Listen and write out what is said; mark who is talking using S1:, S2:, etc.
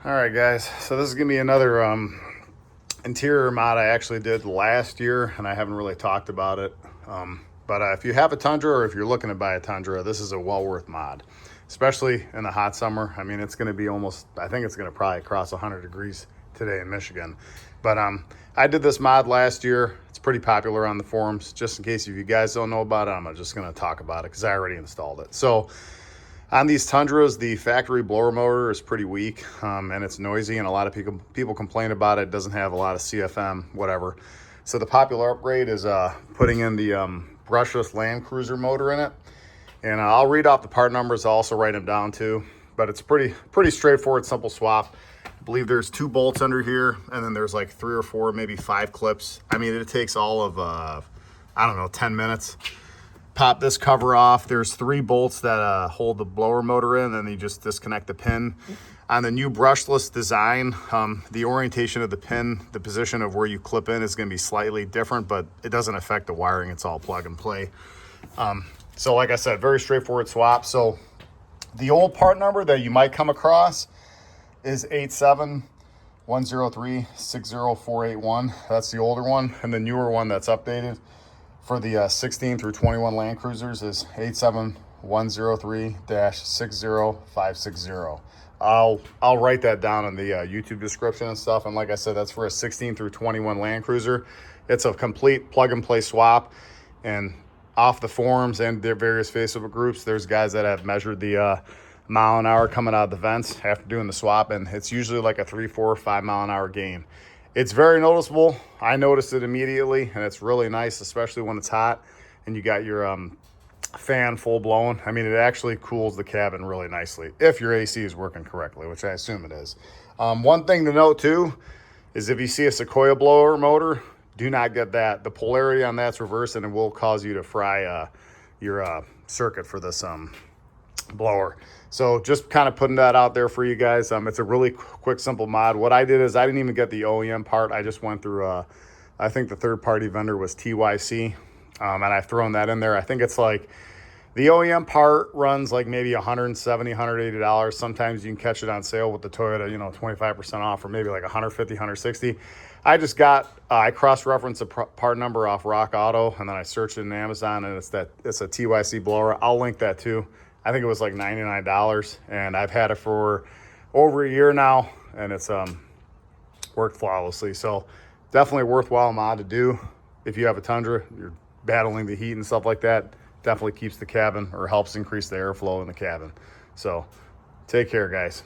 S1: All right, guys, so this is gonna be another interior mod I actually did last year, and I haven't really talked about it. But if you have a Tundra, or if you're looking to buy a Tundra, this is a well worth mod, especially in the hot summer. I mean, it's gonna be almost, I think it's gonna probably cross 100 degrees today in Michigan. But I did this mod last year. It's pretty popular on the forums. Just in case if you guys don't know about it, I'm just gonna talk about it because I already installed it. So on these Tundras, the factory blower motor is pretty weak, and it's noisy, and a lot of people complain about it. It doesn't have a lot of CFM, whatever. So the popular upgrade is putting in the brushless Landcruiser motor in it. And I'll read off the part numbers. I'll also write them down too. But it's pretty straightforward, simple swap. I believe there's 2 bolts under here, and then there's like 3 or 4, maybe 5 clips. I mean, it takes all of, I don't know, 10 minutes. Pop this cover off. There's 3 bolts that hold the blower motor in, and you just disconnect the pin. On the new brushless design, the orientation of the pin, the position of where you clip in is going to be slightly different, but it doesn't affect the wiring. It's all plug and play. So like I said, very straightforward swap. So the old part number that you might come across is 87103-60481. That's the older one, and the newer one that's updated for the 16 through 21 Landcruisers is 87103-60560. I'll write that down in the YouTube description and stuff. And like I said, that's for a 16 through 21 Landcruiser. It's a complete plug and play swap. And off the forums and their various Facebook groups, there's guys that have measured the mile an hour coming out of the vents after doing the swap, and it's usually like a 3, 4, 5 mile an hour gain. It's very noticeable. I noticed it immediately, and it's really nice, especially when it's hot and you got your fan full blown. I mean, it actually cools the cabin really nicely if your AC is working correctly, which I assume it is. One thing to note too is if you see a Sequoia blower motor, do not get that. The polarity on that's reversed, and it will cause you to fry your circuit for this blower. So just kind of putting that out there for you guys. It's a really quick, simple mod. What I did is I didn't even get the OEM part. I just went through, I think the third-party vendor was TYC, and I've thrown that in there. I think it's like the OEM part runs like maybe $170, $180. Sometimes you can catch it on sale with the Toyota, 25% off, or maybe like $150, $160. I just got, I cross-referenced a part number off Rock Auto, and then I searched it in Amazon, and it's a TYC blower. I'll link that too. I think it was like $99, and I've had it for over a year now, and it's worked flawlessly. So definitely a worthwhile mod to do. If you have a Tundra, you're battling the heat and stuff like that, definitely keeps the cabin, or helps increase the airflow in the cabin. So take care, guys.